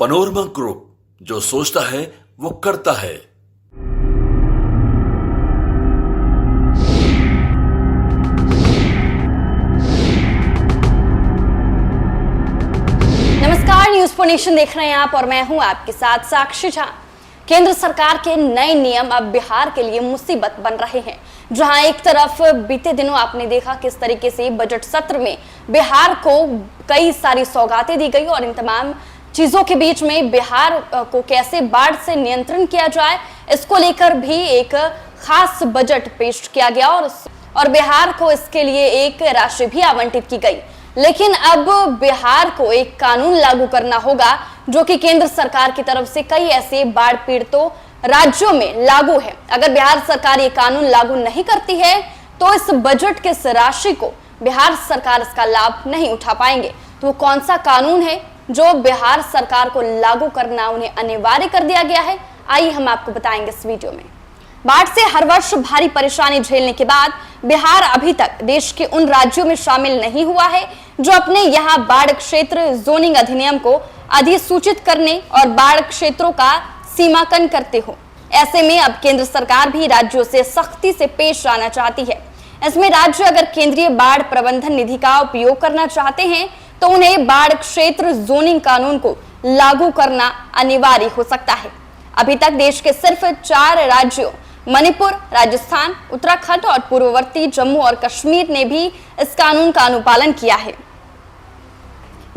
Panorama group, जो सोचता है वो करता है। नमस्कार, न्यूज फॉर नेशन देख रहे हैं आप और मैं हूं आपके साथ साक्षी झा। केंद्र सरकार के नए नियम अब बिहार के लिए मुसीबत बन रहे हैं। जहां एक तरफ बीते दिनों आपने देखा किस तरीके से बजट सत्र में बिहार को कई सारी सौगातें दी गई और इन तमाम चीजों के बीच में बिहार को कैसे बाढ़ से नियंत्रण किया जाए, इसको लेकर भी एक खास बजट पेश किया गया और बिहार को इसके लिए एक राशि भी आवंटित की गई। लेकिन अब बिहार को एक कानून लागू करना होगा जो कि केंद्र सरकार की तरफ से कई ऐसे बाढ़ पीड़ितों राज्यों में लागू है। अगर बिहार सरकार ये कानून लागू नहीं करती है तो इस बजट के इस राशि को बिहार सरकार इसका लाभ नहीं उठा पाएंगे। तो वो कौन सा कानून है जो बिहार सरकार को लागू करना उन्हें अनिवार्य कर दिया गया है, आइए हम आपको बताएंगे इस वीडियो में। बाढ़ से हर वर्ष भारी परेशानी झेलने के बाद बिहार अभी तक देश के उन राज्यों में शामिल नहीं हुआ है जो अपने यहाँ बाढ़ क्षेत्र जोनिंग अधिनियम को अधिसूचित करने और बाढ़ क्षेत्रों का सीमांकन करते हो। ऐसे में अब केंद्र सरकार भी राज्यों से सख्ती से पेश आना चाहती है। इसमें राज्य अगर केंद्रीय बाढ़ प्रबंधन निधि का उपयोग करना चाहते हैं तो उन्हें बाढ़ क्षेत्र जोनिंग कानून को लागू करना अनिवार्य हो सकता है। अभी तक देश के सिर्फ 4 राज्यों मणिपुर, राजस्थान, उत्तराखंड और पूर्ववर्ती जम्मू और कश्मीर ने भी इस कानून का अनुपालन किया है।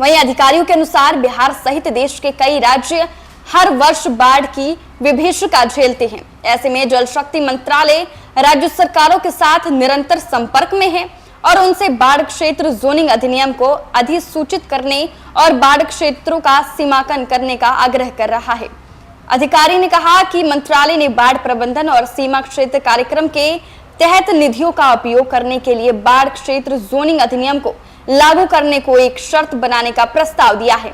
वहीं अधिकारियों के अनुसार बिहार सहित देश के कई राज्य हर वर्ष बाढ़ की विभीषिका झेलते हैं। ऐसे में जल शक्ति मंत्रालय राज्य सरकारों के साथ निरंतर संपर्क में है और उनसे बाढ़ क्षेत्र जोनिंग अधिनियम को अधिसूचित करने और बाढ़ क्षेत्रों का सीमांकन करने का आग्रह कर रहा है। अधिकारी ने कहा कि मंत्रालय ने बाढ़ प्रबंधन और सीमा क्षेत्र कार्यक्रम के तहत निधियों का उपयोग करने के लिए बाढ़ क्षेत्र जोनिंग अधिनियम को लागू करने को एक शर्त बनाने का प्रस्ताव दिया है।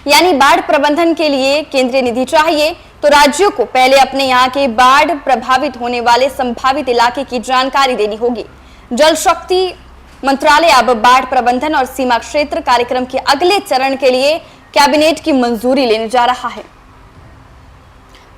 यानी बाढ़ प्रबंधन के लिए केंद्रीय निधि चाहिए तो राज्यों को पहले अपने यहाँ के बाढ़ प्रभावित होने वाले संभावित इलाके की जानकारी देनी होगी। जल शक्ति मंत्रालय अब बाढ़ प्रबंधन और सीमा क्षेत्र कार्यक्रम के अगले चरण के लिए कैबिनेट की मंजूरी लेने जा रहा है।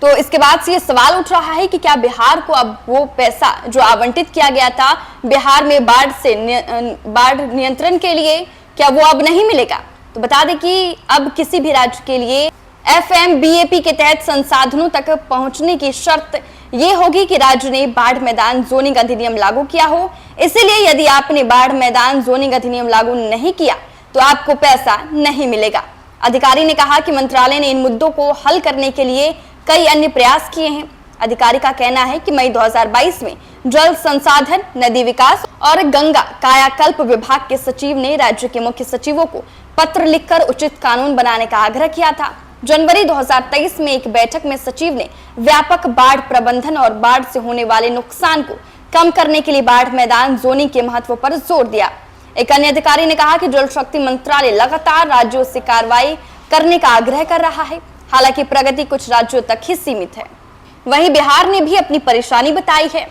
तो इसके बाद से ये सवाल उठ रहा है कि क्या बिहार को अब वो पैसा जो आवंटित किया गया था बिहार में बाढ़ नियंत्रण के लिए, क्या वो अब नहीं मिलेगा? तो बता दें कि अब किसी भी राज्य के लिए FMBAP के तहत संसाधनों तक पहुंचने की शर्त ये होगी कि राज्य ने बाढ़ मैदान जोनिंग अधिनियम लागू किया हो। इसीलिए यदि आपने बाढ़ मैदान जोनिंग अधिनियम लागू नहीं किया तो आपको पैसा नहीं मिलेगा। अधिकारी ने कहा कि मंत्रालय ने इन मुद्दों को हल करने के लिए कई अन्य प्रयास किए हैं। अधिकारी का कहना है कि मई 2022 में जल संसाधन, नदी विकास और गंगा कायाकल्प विभाग के सचिव ने राज्य के मुख्य सचिवों को पत्र लिखकर उचित कानून बनाने का आग्रह किया था। जनवरी 2023 में एक बैठक में सचिव ने व्यापक बाढ़ प्रबंधन और बाढ़ से होने वाले नुकसान को कम करने के लिए बाढ़ मैदान जोनिंग के महत्व पर जोर दिया। एक अन्य अधिकारी ने कहा कि जल शक्ति मंत्रालय लगातार राज्यों से कार्रवाई करने का आग्रह कर रहा है। हालांकि प्रगति कुछ राज्यों तक ही सीमित है। वहीं बिहार ने भी अपनी परेशानी बताई है।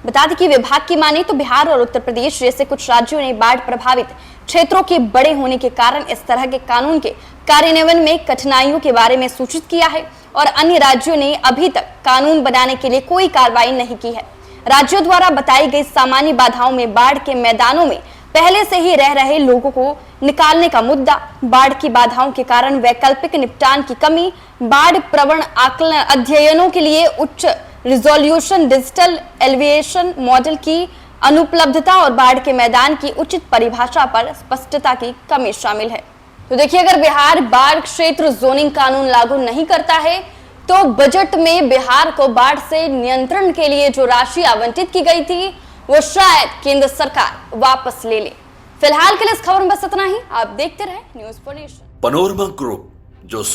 बता दें कि विभाग की माने तो बिहार और उत्तर प्रदेश जैसे कुछ राज्यों ने बाढ़ प्रभावित क्षेत्रों के बड़े होने के कारण इस तरह के कानून के कार्यान्वयन में कठिनाइयों के बारे में सूचित किया है और अन्य राज्यों ने अभी तक कानून बनाने के लिए कोई कार्रवाई नहीं की है। राज्यों द्वारा बताई गई सामान्य बाधाओं में बाढ़ के मैदानों में पहले से ही रह रहे लोगों को निकालने का मुद्दा, बाढ़ की बाधाओं के कारण वैकल्पिक निपटान की कमी, बाढ़ प्रवण आकलन अध्ययनों के लिए उच्च रिजोल्यूशन डिजिटल एलिवेशन मॉडल की अनुपलब्धता और बाढ़ के मैदान की उचित परिभाषा पर स्पष्टता की कमी शामिल है। तो देखिए, अगर बिहार बाढ़ क्षेत्र जोनिंग कानून लागू नहीं करता है तो बजट में बिहार को बाढ़ से नियंत्रण के लिए जो राशि आवंटित की गई थी वो शायद केंद्र सरकार वापस ले ले। फिलहाल के लिए इस खबर में बस इतना ही। आप देखते रहे news for nation. Panorama group, जो